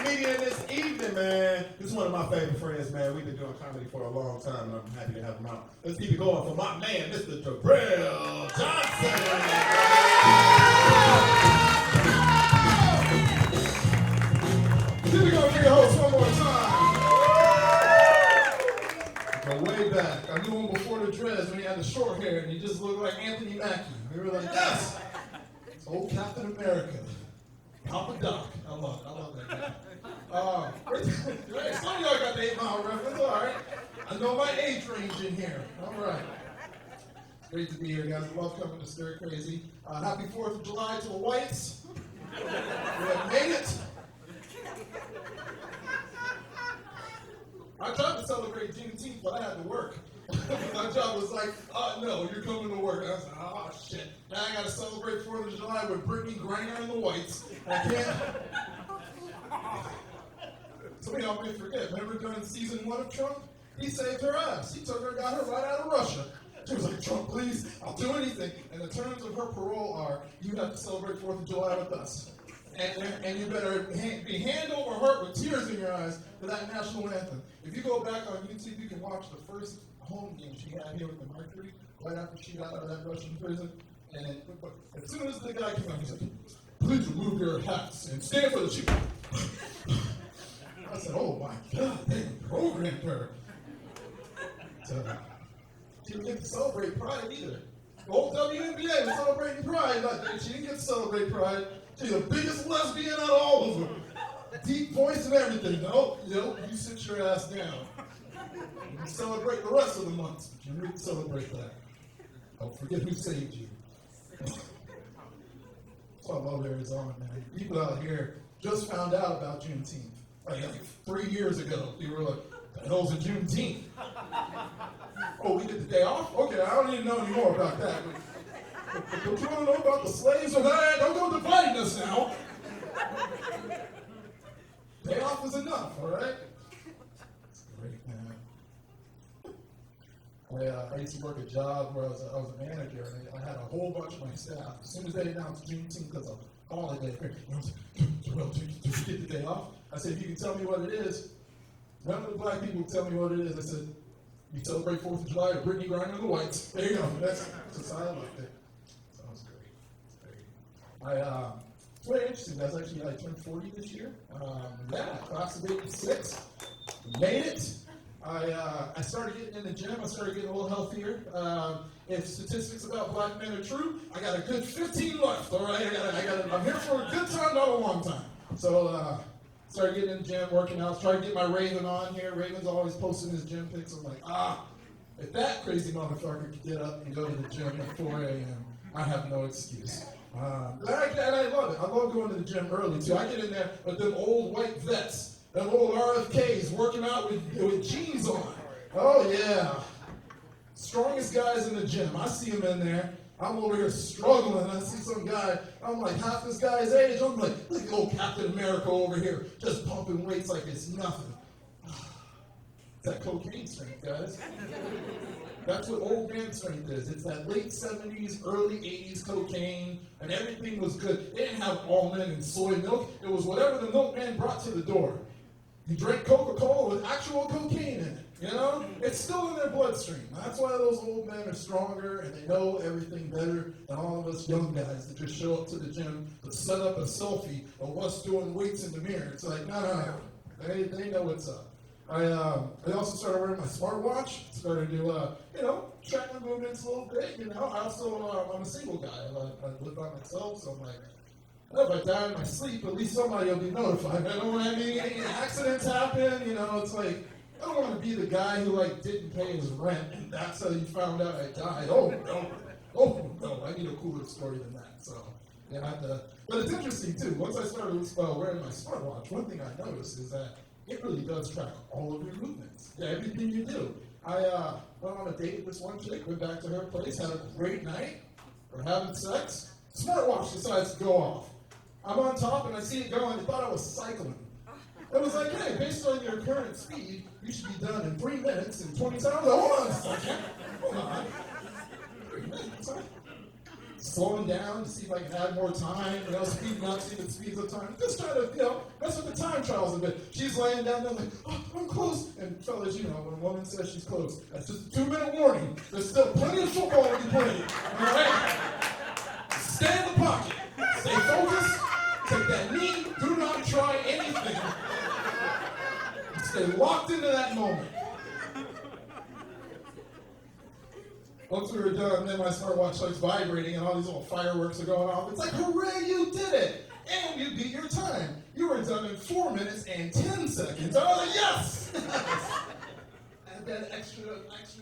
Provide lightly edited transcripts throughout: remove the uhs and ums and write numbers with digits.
comedian this evening, man. This is one of my favorite friends, man. We've been doing comedy for a long time, and I'm happy to have him out. Let's keep it going for my man, Mr. Durrell Johnson. Here we go, nigga host one more time. Go way back. I knew him before the dreads when he had the short hair, and he just looked like Anthony Mackie. We were like, yes! It's old Captain America. Papa Doc. I love that guy. Some of y'all got the 8 Mile reference, all right. I know my age range in here. All right. Great to be here, guys. I love coming to Stir Crazy. Happy 4th of July to the whites. We have made it. I tried to celebrate Juneteenth, but I had to work. My job was like, no, you're coming to work. I was like, oh, shit. Now I got to celebrate 4th of July with Brittany Griner and the whites. I can't. Some of y'all may forget. Remember during season 1 of Trump? He saved her ass. He took her, got her right out of Russia. She was like, Trump, please, I'll do anything. And the terms of her parole are, you have to celebrate 4th of July with us. And you better be hand over heart with tears in your eyes for that national anthem. If you go back on YouTube, you can watch the first home game she had here with the Mercury, right after she got out of that Russian prison. And then, as soon as the guy came out, he's like, please remove your hats and stand for the chief. I said, oh my God, they programmed her. So, she didn't get to celebrate Pride either. The whole WNBA was celebrating Pride, but she didn't get to celebrate Pride. She's the biggest lesbian out of all of them. Deep voice and everything. No, you sit your ass down. You can celebrate the rest of the months, but you need to celebrate that. Don't forget who saved you. So I love Arizona, man. People out here just found out about Juneteenth. Like 3 years ago, they were like, the hell's a Juneteenth? Oh, we get the day off? Okay, I don't even know any more about that. But don't you want to know about the slaves? Or don't go dividing us now. Day off is enough, all right? It's great, man. I used to work a job where I was a manager, and I had a whole bunch of my staff. As soon as they announced Juneteenth as a holiday, I was like, well, did you get the day off? I said, if you can tell me what it is. None of the black people would tell me what it is. I said, you celebrate 4th of July with Brittany Griner and the whites. There you go. That's how I liked it. Sounds great. It's very interesting. That's actually, I turned 40 this year. Class of 86. Made it. I started getting in the gym. I started getting a little healthier. If statistics about black men are true, I got a good 15 left. All right, I'm here for a good time, not a long time. So started getting in the gym, working out. Tried to get my Raven on here. Raven's always posting his gym pics. I'm like, if that crazy motherfucker could get up and go to the gym at 4 a.m., I have no excuse. And I love it. I love going to the gym early too. I get in there with them old white vets, them old RFKs working out with jeans on. Oh yeah. Strongest guys in the gym. I see them in there. I'm over here struggling. I see some guy, I'm like half this guy's age. I'm like, look at old Captain America over here, just pumping weights like it's nothing. It's that cocaine strength, guys. That's what old man strength is. It's that late 70s, early 80s cocaine, and everything was good. They didn't have almond and soy milk. It was whatever the milkman brought to the door. You drank Coca-Cola with actual cocaine in it. You know, it's still in their bloodstream. That's why those old men are stronger and they know everything better than all of us young guys that just show up to the gym to set up a selfie of us doing weights in the mirror. It's like, no. They know what's up. I also started wearing my smartwatch. Started to, track my movements a little bit. I also, I'm a single guy. I live by myself, so I'm like, if I die in my sleep, at least somebody will be notified. I don't want any accidents happen. It's like, I don't want to be the guy who didn't pay his rent and that's how you found out I died. Oh no, I need a cooler story than that. So but it's interesting too. Once I started wearing my smartwatch, one thing I noticed is that it really does track all of your movements, everything you do. I went on a date with this one chick, went back to her place, had a great night, we're having sex. Smartwatch decides to go off. I'm on top and I see it going. I thought I was cycling. It was like, hey, based on your current speed, you should be done in 3 minutes and 20 seconds. Hold on a second. Hold on. 3 minutes, huh? slowing down to see if I can add more time, speeding up, see if it speeds up time. Just trying to, mess with the time trials a bit. She's laying down there like, oh, I'm close. And fellas, when a woman says she's close, that's just a 2-minute warning. There's still plenty of football to be played. All right? Stay in the pocket. Stay focused. Take that knee. Do not try anything. Stay locked into that moment. Once we were done, then my smartwatch starts vibrating and all these little fireworks are going off. It's like, hooray, you did it! And you beat your time. You were done in 4 minutes and 10 seconds. I was like, yes! Add that extra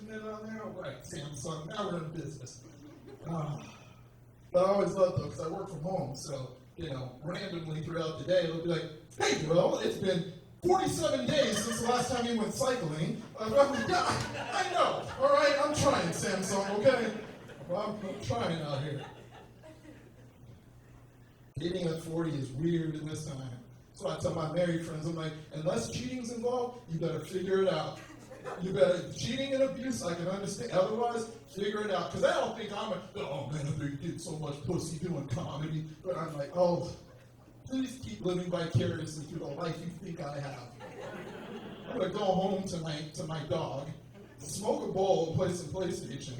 minute on there. All right, Samsung, now we're in business. But I always love though, because I work from home, so, randomly throughout the day, it'll be like, hey, Durrell, it's been 47 days since the last time you went cycling. I know. All right, I'm trying, Samsung, okay? Well, I'm trying out here. Dating at 40 is weird in this time. So I tell my married friends, I'm like, unless cheating's involved, you better figure it out. Cheating and abuse, I can understand. Otherwise, figure it out. Because I don't think oh man, I get so much pussy doing comedy. But I'm like, oh, please keep living vicariously through the life you think I have. I'm going to go home tonight to my dog, smoke a bowl, play some PlayStation,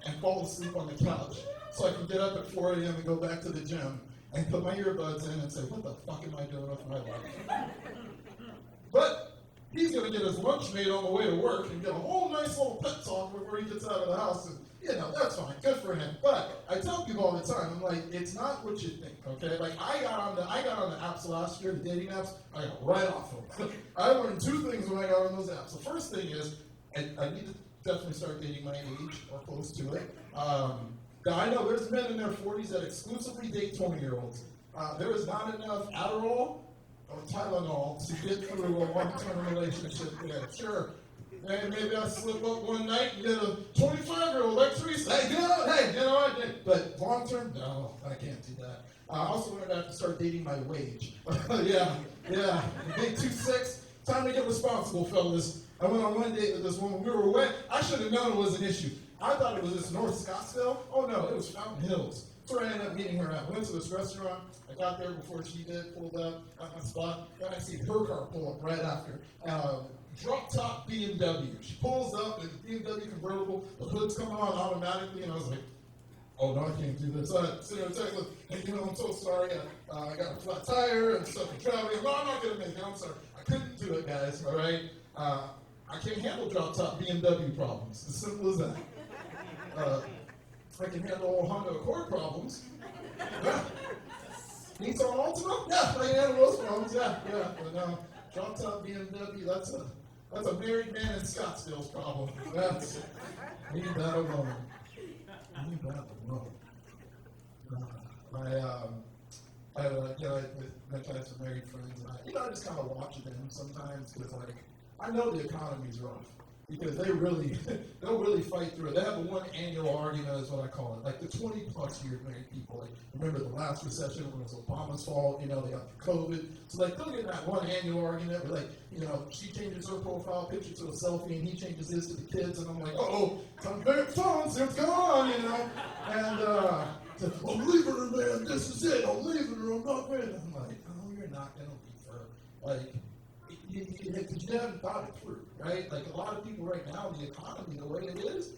and fall asleep on the couch so I can get up at 4 a.m. and go back to the gym and put my earbuds in and say, what the fuck am I doing with my life? But he's going to get his lunch made on the way to work and get a whole nice little pep talk before he gets out of the house. And, that's fine. Good for him. But I tell people all the time, I'm like, it's not what you think, okay? Like, I got on the apps last year, the dating apps. I got right off of them. I learned 2 things when I got on those apps. The first thing is, I need to definitely start dating my age or close to it. Now, I know there's men in their 40s that exclusively date 20-year-olds. There is not enough Adderall or Tylenol to get through a long-term relationship there. Sure. Maybe I slip up one night and get a 25-year-old like Teresa. Hey, I did. But long-term, no, I can't do that. I also learned I have to start dating my wage. Yeah. Big 2'6", time to get responsible, fellas. I went on one date with this woman. We were wet. I should have known it was an issue. I thought it was this North Scottsdale. Oh, no, it was Fountain Hills. That's where I ended up meeting her at. Went to this restaurant. I got there before she did, pulled up, got my spot. Then I see her car pull up right after. Drop-top BMW. She pulls up, it's a BMW convertible, the hood's coming on automatically, and I was like, oh no, I can't do this. So I sit there and text her, hey, I'm so sorry, I got a flat tire and stuff for traveling. No, I'm not going to make it, I'm sorry. I couldn't do it, guys, all right? I can't handle drop-top BMW problems, as simple as that. I can handle old Honda Accord problems. Yeah. Nissan Altima? Yeah, I can handle those problems, yeah. But no, drop-top BMW, that's a married man in Scottsdale's problem. Leave that alone. Leave that alone. I have some married friends, and I just kind of watch them sometimes because, I know the economy's rough because they'll really fight through it. They have a one annual argument, is what I call it. Like the 20-plus year married people. Like, remember the last recession when it was Obama's fault? They got the COVID. So they'll get in that one annual argument where she changes her profile picture to a selfie and he changes his to the kids, and I'm like, time to pick up phones, what's going on, And I'm leaving her, man. This is it. I'm leaving her. I'm not with her. I'm like, oh, you're not gonna leave her. Because you haven't thought it through, right? Like, a lot of people right now, the economy, the way it is,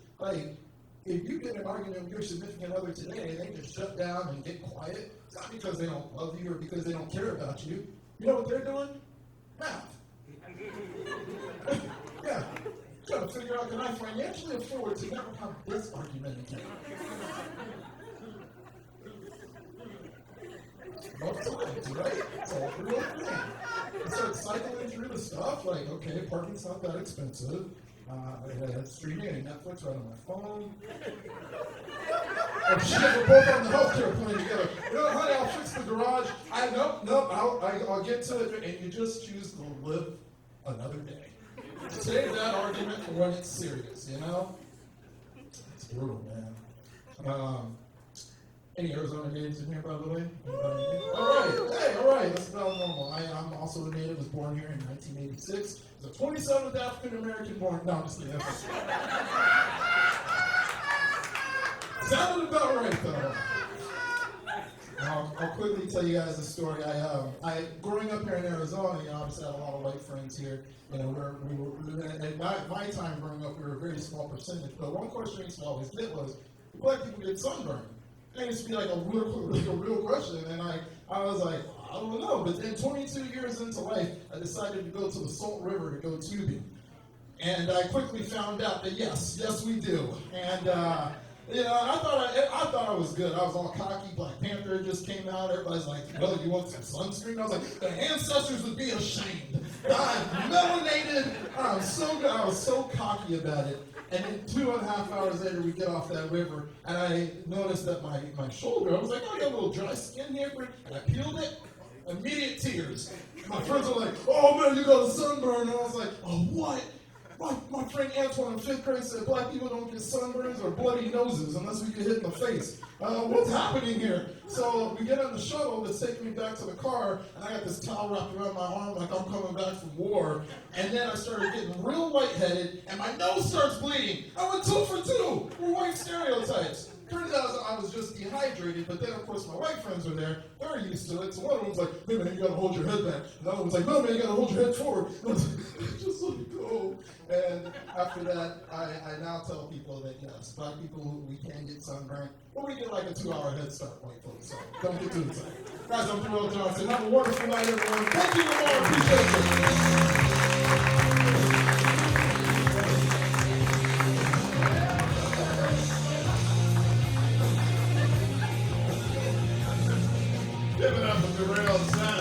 if you get in an argument with your significant other today, they just shut down and get quiet. It's not because they don't love you or because they don't care about you. You know what they're doing? Math. Yeah. Trying to figure out, can I financially afford to never have this argument again? Most times, right? It's all the real thing. I start cycling through the stuff, okay, parking's not that expensive. I had streaming and Netflix right on my phone. Oh shit, we're both on the healthcare plan together. Honey, I'll fix the garage. I'll get to it, and you just choose to live another day. Save that argument for when it's serious, It's brutal, man. Any Arizona natives in here, by the way? All right. That's about normal. I'm also a native. Was born here in 1986. Was the 27th African American born. No, I'm just kidding. Sounded about right, though. I'll quickly tell you guys a story. Growing up here in Arizona, obviously I have a lot of white friends here. At my time growing up, we were a very small percentage. But one question I used to always get was, black people get sunburned. And it used to be like a real question. And I was like, I don't know. But then 22 years into life, I decided to go to the Salt River to go tubing. And I quickly found out that yes, we do. And I thought I was good. I was all cocky. Black Panther just came out. Everybody's like, well, you want some sunscreen? I was like, the ancestors would be ashamed. I'm melanated. I'm so good. I was so cocky about it. And then 2.5 hours later, we get off that river, and I noticed that my shoulder, I was like, oh, I got a little dry skin here, and I peeled it. Immediate tears. And my friends were like, oh man, you got a sunburn. And I was like, oh, what? My friend Antoine in 5th grade said black people don't get sunburns or bloody noses unless we get hit in the face. What's happening here? So we get on the shuttle that's taking me back to the car, and I got this towel wrapped around my arm like I'm coming back from war. And then I started getting real lightheaded, and my nose starts bleeding. I went 2 for 2. We're white stereotypes. Turns out I was just dehydrated, but then, of course, my white friends were there. They're used to it. So one of them was like, hey, man, you got to hold your head back. And the other one was like, no, man, you got to hold your head forward. And I was like, just let it go. And after that, I now tell people that, yes, black people, we can get sunburned, but we get like a 2-hour head start, white folks. So don't get too excited. Guys, I'm Durrell Johnson. Have a wonderful night, everyone. Thank you, Lamar. Appreciate you. Give it up for Durrell Johnson.